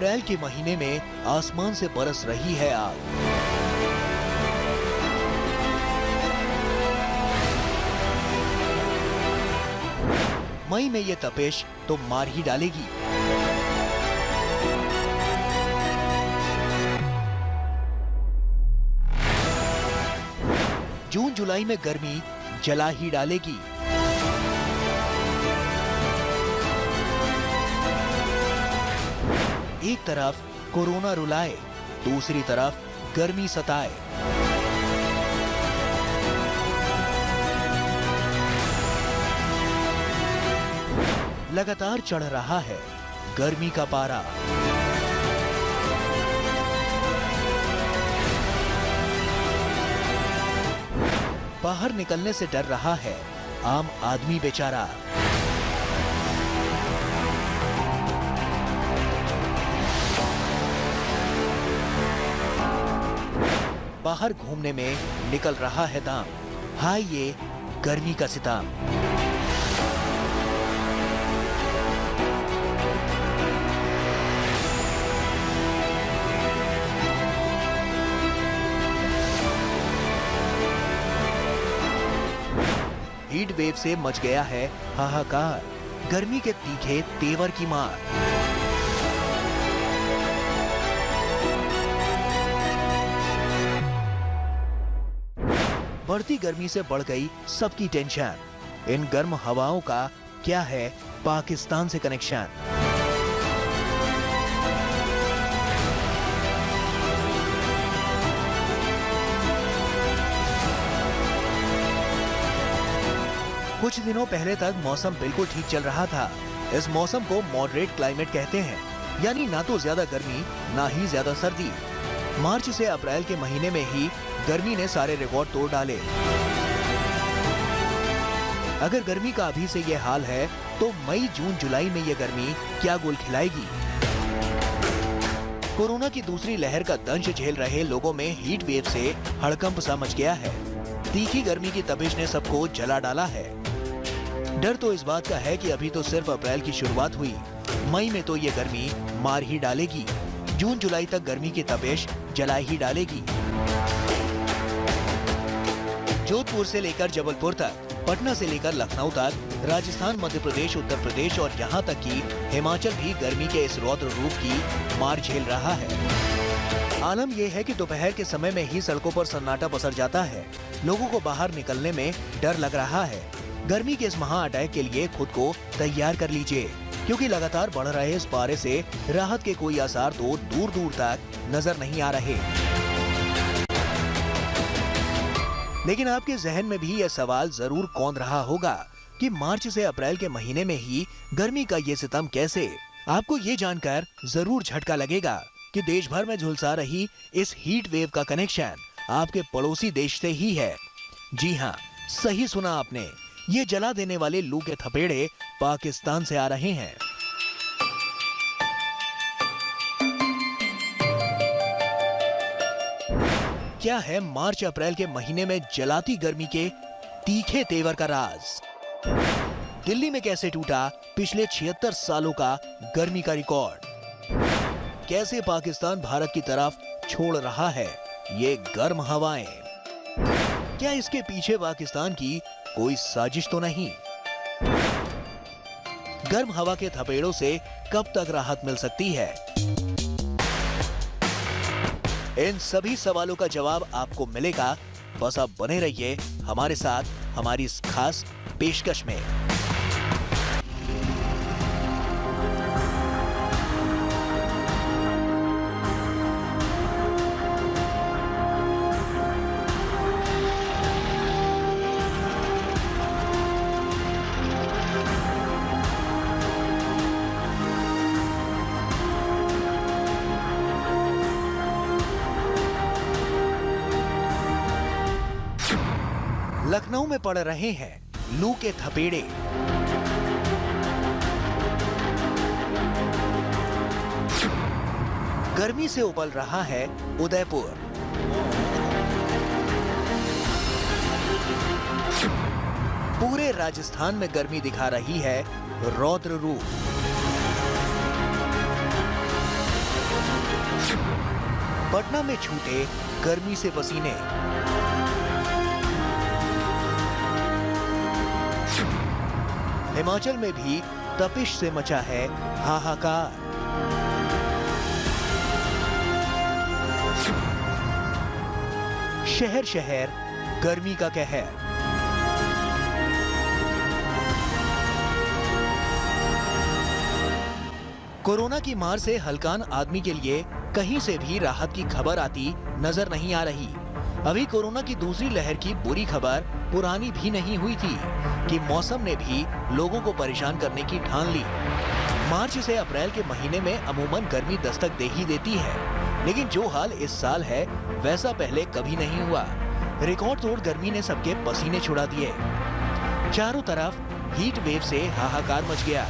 अप्रैल के महीने में आसमान से बरस रही है आग। मई में ये तपिश तो मार ही डालेगी। जून जुलाई में गर्मी जला ही डालेगी। एक तरफ कोरोना रुलाए, दूसरी तरफ गर्मी सताए। लगातार चढ़ रहा है गर्मी का पारा। बाहर निकलने से डर रहा है आम आदमी बेचारा। बाहर घूमने में निकल रहा है दाम। हाय ये गर्मी का सितम। हीट वेव से मच गया है हाहाकार। गर्मी के तीखे तेवर की मार। बढ़ती गर्मी से बढ़ गई सबकी टेंशन। इन गर्म हवाओं का क्या है पाकिस्तान से कनेक्शन? कुछ दिनों पहले तक मौसम बिल्कुल ठीक चल रहा था। इस मौसम को मॉडरेट क्लाइमेट कहते हैं, यानी ना तो ज्यादा गर्मी ना ही ज्यादा सर्दी। मार्च से अप्रैल के महीने में ही गर्मी ने सारे रिकॉर्ड तोड़ डाले। अगर गर्मी का अभी से ये हाल है तो मई जून जुलाई में ये गर्मी क्या गुल खिलाएगी? कोरोना की दूसरी लहर का दंश झेल रहे लोगों में हीट वेव से हड़कंप सा मच गया है। तीखी गर्मी की तपिश ने सबको जला डाला है। डर तो इस बात का है कि अभी तो सिर्फ अप्रैल की शुरुआत हुई, मई में तो ये गर्मी मार ही डालेगी। जून जुलाई तक गर्मी की तपिश जला ही डालेगी। जोधपुर से लेकर जबलपुर तक, पटना से लेकर लखनऊ तक, राजस्थान, मध्य प्रदेश, उत्तर प्रदेश और यहाँ तक कि हिमाचल भी गर्मी के इस रौद्र रूप की मार झेल रहा है। आलम यह है कि दोपहर के समय में ही सड़कों पर सन्नाटा पसर जाता है। लोगों को बाहर निकलने में डर लग रहा है। गर्मी के इस महा अटैक के लिए खुद को तैयार कर लीजिए, क्योंकि लगातार बढ़ रहे इस पारे से राहत के कोई आसार तो दूर दूर तक नजर नहीं आ रहे। लेकिन आपके जहन में भी यह सवाल जरूर कौंध रहा होगा कि मार्च से अप्रैल के महीने में ही गर्मी का ये सितम कैसे? आपको ये जानकर जरूर झटका लगेगा कि देश भर में झुलसा रही इस हीट वेव का कनेक्शन आपके पड़ोसी देश से ही है। जी हाँ, सही सुना आपने। ये जला देने वाले लू के थपेड़े पाकिस्तान से आ रहे हैं। क्या है मार्च अप्रैल के महीने में जलाती गर्मी के तीखे तेवर का राज? दिल्ली में कैसे टूटा पिछले 76 सालों का गर्मी का रिकॉर्ड? कैसे पाकिस्तान भारत की तरफ छोड़ रहा है ये गर्म हवाएं? क्या इसके पीछे पाकिस्तान की कोई साजिश तो नहीं? गर्म हवा के थपेड़ों से कब तक राहत मिल सकती है? इन सभी सवालों का जवाब आपको मिलेगा। बस आप बने रहिए हमारे साथ हमारी इस खास पेशकश में। लखनऊ में पड़ रहे हैं लू के थपेड़े। गर्मी से उबल रहा है उदयपुर। पूरे राजस्थान में गर्मी दिखा रही है रौद्र रूप। पटना में छूटे गर्मी से पसीने। हिमाचल में भी तपिश से मचा है हाहाकार। शहर शहर गर्मी का कहर। कोरोना की मार से हलकान आदमी के लिए कहीं से भी राहत की खबर आती नजर नहीं आ रही। अभी कोरोना की दूसरी लहर की बुरी खबर पुरानी भी नहीं हुई थी कि मौसम ने भी लोगों को परेशान करने की ठान ली। मार्च से अप्रैल के महीने में अमूमन गर्मी दस्तक दे ही देती है, लेकिन जो हाल इस साल है वैसा पहले कभी नहीं हुआ। रिकॉर्ड तोड़ गर्मी ने सबके पसीने छुड़ा दिए। चारों तरफ हीट वेव से हाहाकार मच गया।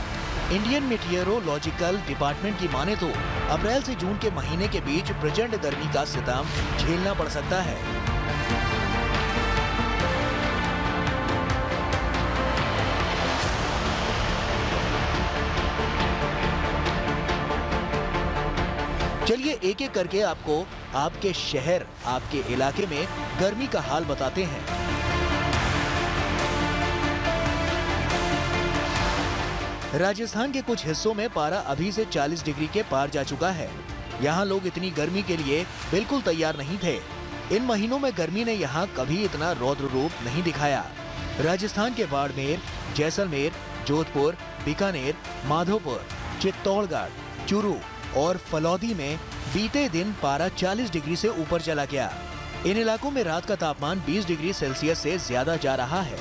इंडियन मेटियोरोलॉजिकल डिपार्टमेंट की माने तो अप्रैल से जून के महीने के बीच प्रचंड गर्मी का सितम झेलना पड़ सकता है। चलिए एक एक करके आपको आपके शहर, आपके इलाके में गर्मी का हाल बताते हैं। राजस्थान के कुछ हिस्सों में पारा अभी से 40 डिग्री के पार जा चुका है। यहाँ लोग इतनी गर्मी के लिए बिल्कुल तैयार नहीं थे। इन महीनों में गर्मी ने यहाँ कभी इतना रौद्र रूप नहीं दिखाया। राजस्थान के बाड़मेर, जैसलमेर, जोधपुर, बीकानेर, माधोपुर, चित्तौड़गढ़, चूरू और फलौदी में बीते दिन पारा 40 डिग्री से ऊपर चला गया। इन इलाकों में रात का तापमान 20 डिग्री सेल्सियस से ज्यादा जा रहा है।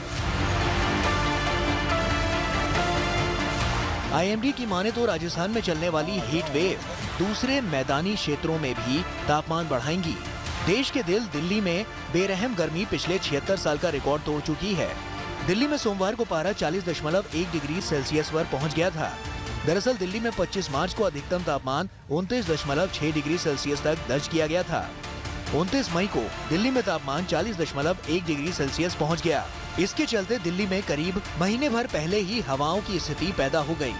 आईएमडी की माने तो राजस्थान में चलने वाली हीट वेव दूसरे मैदानी क्षेत्रों में भी तापमान बढ़ाएंगी। देश के दिल दिल्ली में बेरहम गर्मी पिछले 76 साल का रिकॉर्ड तोड़ चुकी है। दिल्ली में सोमवार को पारा 40.1 डिग्री सेल्सियस पर पहुंच गया था। दरअसल दिल्ली में 25 मार्च को अधिकतम तापमान 29.6 डिग्री सेल्सियस तक दर्ज किया गया था। 29 मई को दिल्ली में तापमान 40.1 डिग्री सेल्सियस पहुंच गया। इसके चलते दिल्ली में करीब महीने भर पहले ही हवाओं की स्थिति पैदा हो गई।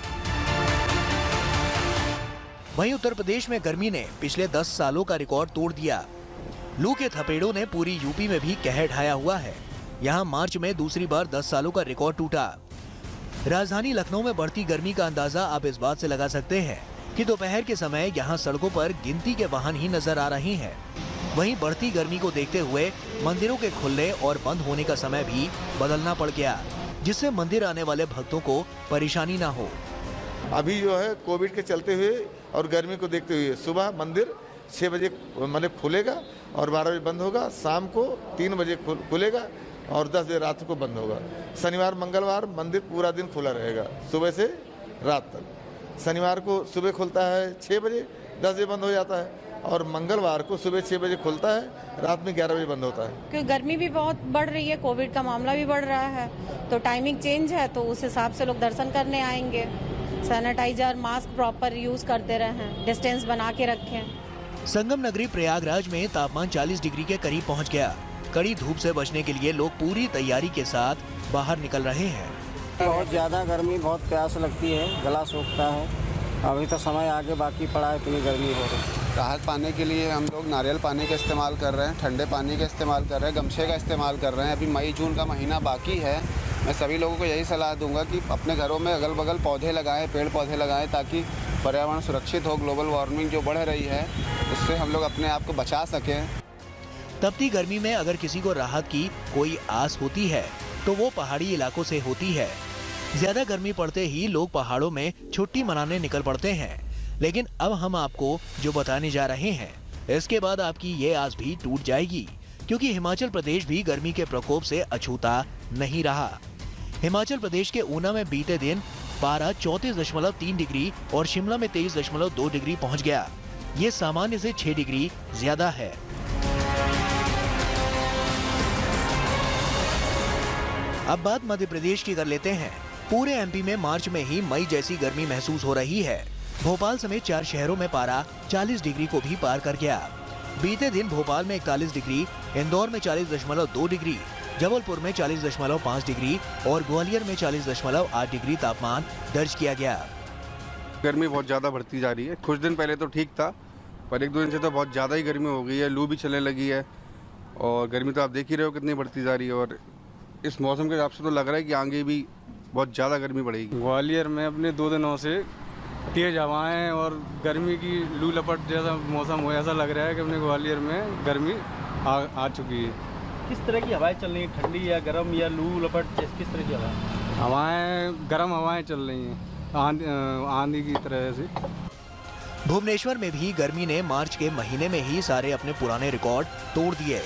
वहीं उत्तर प्रदेश में गर्मी ने पिछले 10 सालों का रिकॉर्ड तोड़ दिया। लू के थपेड़ों ने पूरी यूपी में भी कहर ढाया हुआ है। यहां मार्च में दूसरी बार 10 सालों का रिकॉर्ड टूटा। राजधानी लखनऊ में बढ़ती गर्मी का अंदाजा आप इस बात से लगा सकते हैं कि दोपहर के समय यहां सड़कों पर गिनती के वाहन ही नजर आ रहे हैं। वहीं बढ़ती गर्मी को देखते हुए मंदिरों के खुलने और बंद होने का समय भी बदलना पड़ गया, जिससे मंदिर आने वाले भक्तों को परेशानी ना हो। अभी जो है कोविड के चलते हुए और गर्मी को देखते हुए सुबह मंदिर 6 बजे मतलब खुलेगा और 12 बजे बंद होगा। शाम को 3 बजे खुलेगा और 10 बजे रात को बंद होगा। शनिवार मंगलवार मंदिर पूरा दिन खुला रहेगा, सुबह से रात तक। शनिवार को सुबह खुलता है 6 बजे, 10 बजे बंद हो जाता है, और मंगलवार को सुबह 6 बजे खुलता है, रात में 11 बजे बंद होता है। क्योंकि गर्मी भी बहुत बढ़ रही है, कोविड का मामला भी बढ़ रहा है, तो टाइमिंग चेंज है, तो उस हिसाब से लोग दर्शन करने आएंगे। सैनिटाइजर, मास्क प्रॉपर यूज करते रहें, डिस्टेंस बना के रखें। संगम नगरी प्रयागराज में तापमान 40 डिग्री के करीब पहुंच गया। कड़ी धूप से बचने के लिए लोग पूरी तैयारी के साथ बाहर निकल रहे हैं। बहुत ज्यादा गर्मी, बहुत प्यास लगती है, गला सूखता है। अभी तो समय आगे बाकी पड़ा है, इतनी गर्मी हो रही है। राहत पाने के लिए हम लोग नारियल पानी का इस्तेमाल कर रहे हैं, ठंडे पानी का इस्तेमाल कर रहे हैं, गमछे का इस्तेमाल कर रहे हैं। अभी मई जून का महीना बाकी है। मैं सभी लोगों को यही सलाह दूंगा कि अपने घरों में अगल बगल पौधे लगाएं, पेड़ पौधे लगाएं, ताकि पर्यावरण सुरक्षित हो। ग्लोबल वार्मिंग जो बढ़ रही है उससे हम लोग अपने आप को बचा सकें। तपती गर्मी में अगर किसी को राहत की कोई आस होती है तो वो पहाड़ी इलाकों से होती है। ज्यादा गर्मी पड़ते ही लोग पहाड़ों में छुट्टी मनाने निकल पड़ते हैं, लेकिन अब हम आपको जो बताने जा रहे हैं इसके बाद आपकी ये आस भी टूट जाएगी, क्योंकि हिमाचल प्रदेश भी गर्मी के प्रकोप से अछूता नहीं रहा। हिमाचल प्रदेश के ऊना में बीते दिन पारा 34.3 डिग्री और शिमला में 23.2 डिग्री पहुंच गया। ये सामान्य से 6 डिग्री ज्यादा है। अब बात मध्य प्रदेश की कर लेते हैं। पूरे एमपी में मार्च में ही मई जैसी गर्मी महसूस हो रही है। भोपाल समेत 4 शहरों में पारा 40 डिग्री को भी पार कर गया। बीते दिन भोपाल में 41 डिग्री, इंदौर में 40.2 डिग्री, जबलपुर में 40.5 डिग्री और ग्वालियर में 40.8 डिग्री तापमान दर्ज किया गया। गर्मी बहुत ज़्यादा बढ़ती जा रही है। कुछ दिन पहले तो ठीक था, पर 1-2 दिन से तो बहुत ज़्यादा ही गर्मी हो गई है, लू भी चलने लगी है और गर्मी तो आप देख ही रहे हो कितनी बढ़ती जा रही है। और इस मौसम के हिसाब से तो लग रहा है कि आगे भी बहुत ज़्यादा गर्मी बढ़ेगी। ग्वालियर में अपने 2 दिनों से तेज़ हवाएं और गर्मी की लू लपट जैसा मौसम हो, ऐसा लग रहा है कि अपने ग्वालियर में गर्मी आ चुकी है। किस तरह की हवाएं चल रही हैं, ठंडी या गर्म या लू लपट, किस तरह की हवाएं? गर्म हवाएं चल रही हैं, आंधी की तरह से। भुवनेश्वर में भी गर्मी ने मार्च के महीने में ही सारे अपने पुराने रिकॉर्ड तोड़ दिए।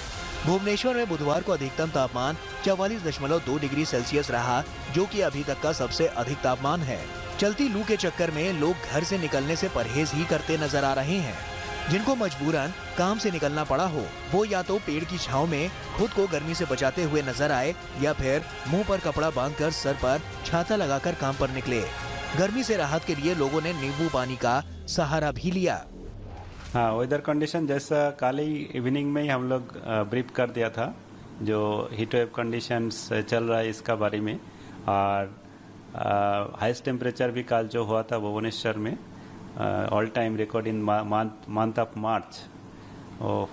भुवनेश्वर में बुधवार को अधिकतम तापमान 44.2 डिग्री सेल्सियस रहा, जो कि अभी तक का सबसे अधिक तापमान है। चलती लू के चक्कर में लोग घर से निकलने से परहेज ही करते नजर आ रहे हैं। जिनको मजबूरन काम से निकलना पड़ा हो, वो या तो पेड़ की छांव में खुद को गर्मी से बचाते हुए नजर आए या फिर मुंह पर कपड़ा बांधकर सर पर छाता लगाकर काम पर निकले। गर्मी से राहत के लिए लोगों ने नींबू पानी का सहारा भी लिया। हाँ, वेदर कंडीशन जैसा कल ही इवनिंग में ही हम लोग ब्रीफ कर दिया था, जो हीट वेव कंडीशंस चल रहा है इसका बारे में। और हाईएस्ट टेम्परेचर भी कल जो हुआ था भुवनेश्वर में all time record in month of March,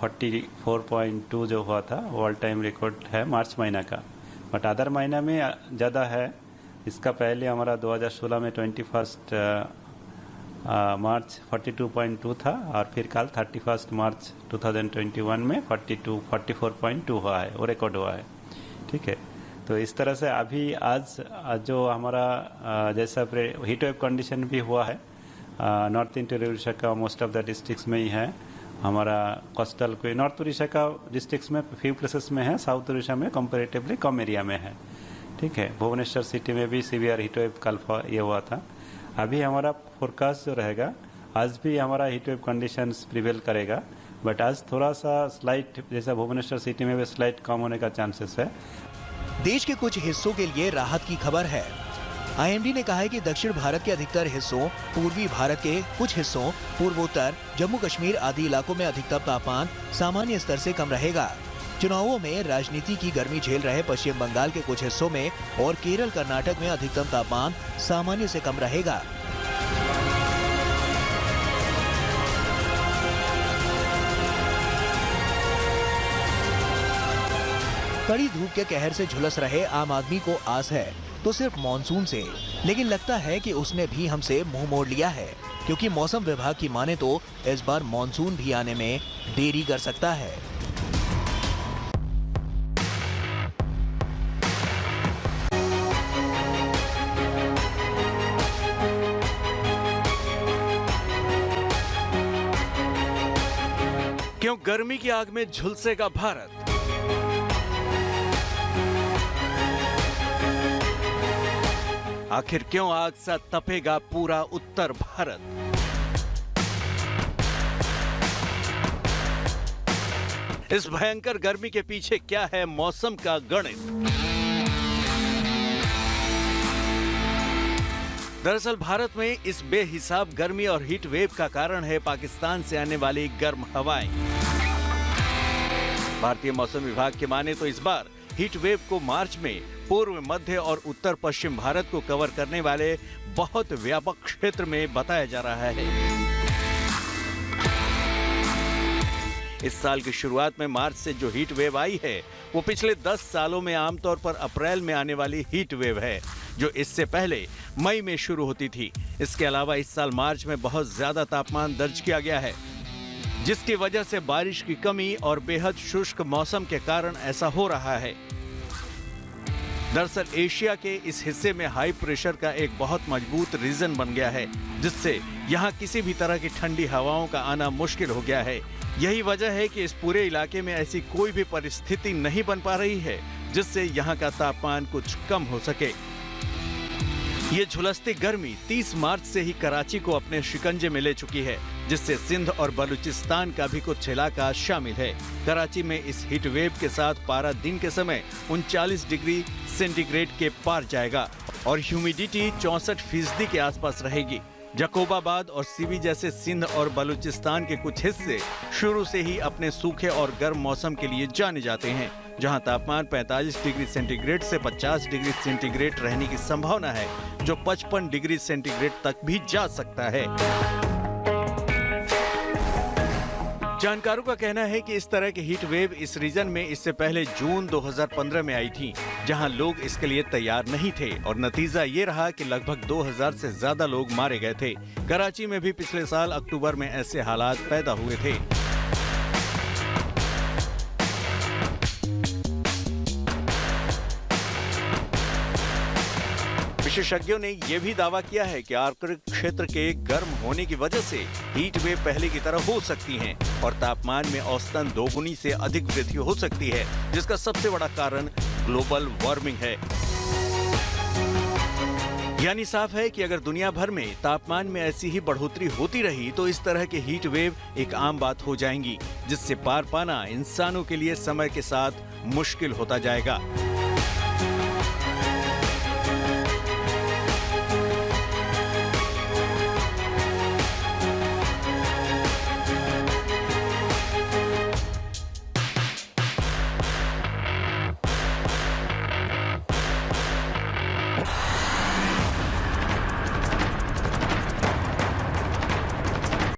44.2 जो हुआ था वो ऑल टाइम रिकॉर्ड है मार्च महीना का। बट अदर महीना में ज़्यादा है। इसका पहले हमारा 2016 में 21 मार्च 42.2 था और फिर कल 31 मार्च 2021 में 44.2 हुआ है, वो रिकॉर्ड हुआ है। ठीक है, तो इस तरह से अभी आज जो हमारा जैसा हीट वेव कंडीशन भी हुआ है नॉर्थ ईस्ट उड़ीसा का मोस्ट ऑफ द डिस्ट्रिक्ट्स में ही है। हमारा कोस्टल कोई नॉर्थ उड़ीसा का डिस्ट्रिक्ट्स में फ्यू प्लेसेस में है, साउथ उड़ीसा में कंपैरेटिवली कम एरिया में है। ठीक है, भुवनेश्वर सिटी में भी सीवियर हीट वेव कल ये हुआ था। अभी हमारा फोरकास्ट जो रहेगा, आज भी हमारा हीट वेव कंडीशंस प्रिवेल करेगा, बट आज थोड़ा सा स्लाइट जैसा भुवनेश्वर सिटी में भी स्लाइट कम होने का चांसेस है। देश के कुछ हिस्सों के लिए राहत की खबर है। आईएमडी ने कहा है कि दक्षिण भारत के अधिकतर हिस्सों, पूर्वी भारत के कुछ हिस्सों, पूर्वोत्तर, जम्मू कश्मीर आदि इलाकों में अधिकतम तापमान सामान्य स्तर से कम रहेगा। चुनावों में राजनीति की गर्मी झेल रहे पश्चिम बंगाल के कुछ हिस्सों में और केरल, कर्नाटक में अधिकतम तापमान सामान्य से कम रहेगा। कड़ी धूप के कहर से झुलस रहे आम आदमी को आस है तो सिर्फ मॉनसून से, लेकिन लगता है कि उसने भी हमसे मुंह मोड़ लिया है, क्योंकि मौसम विभाग की माने तो इस बार मॉनसून भी आने में देरी कर सकता है। क्यों गर्मी की आग में झुलसेगा भारत? आखिर क्यों आग सा तपेगा पूरा उत्तर भारत? इस भयंकर गर्मी के पीछे क्या है मौसम का गणित? दरअसल भारत में इस बेहिसाब गर्मी और हीट वेव का कारण है पाकिस्तान से आने वाली गर्म हवाएं। भारतीय मौसम विभाग के माने तो इस बार हीट वेव को मार्च में पूर्व, मध्य और उत्तर पश्चिम भारत को कवर करने वाले बहुत व्यापक क्षेत्र में बताया जा रहा है। इस साल की शुरुआत में मार्च से जो हीट वेव आई है वो पिछले 10 सालों में आमतौर पर अप्रैल में आने वाली हीट वेव है, जो इससे पहले मई में शुरू होती थी। इसके अलावा इस साल मार्च में बहुत ज्यादा तापमान दर्ज किया गया है, जिसकी वजह से बारिश की कमी और बेहद शुष्क मौसम के कारण ऐसा हो रहा है। दरअसल एशिया के इस हिस्से में हाई प्रेशर का एक बहुत मजबूत रीजन बन गया है, जिससे यहाँ किसी भी तरह की ठंडी हवाओं का आना मुश्किल हो गया है। यही वजह है कि इस पूरे इलाके में ऐसी कोई भी परिस्थिति नहीं बन पा रही है जिससे यहाँ का तापमान कुछ कम हो सके। ये झुलसती गर्मी 30 मार्च से ही कराची को अपने शिकंजे में ले चुकी है, जिससे सिंध और बलूचिस्तान का भी कुछ इलाका शामिल है। कराची में इस हीट वेव के साथ पारा दिन के समय 39 डिग्री सेंटीग्रेड के पार जाएगा और ह्यूमिडिटी 64% के आसपास रहेगी। जकोबाबाद और सीबी जैसे सिंध और बलूचिस्तान के कुछ हिस्से शुरू से ही अपने सूखे और गर्म मौसम के लिए जाने जाते हैं, जहां तापमान 45 डिग्री सेंटीग्रेड से 50 डिग्री सेंटीग्रेड रहने की संभावना है, जो 55 डिग्री सेंटीग्रेड तक भी जा सकता है। जानकारों का कहना है कि इस तरह की हीट वेव इस रीजन में इससे पहले जून 2015 में आई थी, जहां लोग इसके लिए तैयार नहीं थे और नतीजा ये रहा कि लगभग 2000 से ज्यादा लोग मारे गए थे। कराची में भी पिछले साल अक्टूबर में ऐसे हालात पैदा हुए थे। विशेषज्ञों ने यह भी दावा किया है कि आर्कटिक क्षेत्र के गर्म होने की वजह से हीट वेव पहले की तरह हो सकती हैं और तापमान में औसतन 2 गुनी से अधिक वृद्धि हो सकती है, जिसका सबसे बड़ा कारण ग्लोबल वार्मिंग है। यानी साफ है कि अगर दुनिया भर में तापमान में ऐसी ही बढ़ोतरी होती रही तो इस तरह के हीट वेव एक आम बात हो जाएंगी, जिससे पार पाना इंसानों के लिए समय के साथ मुश्किल होता जाएगा।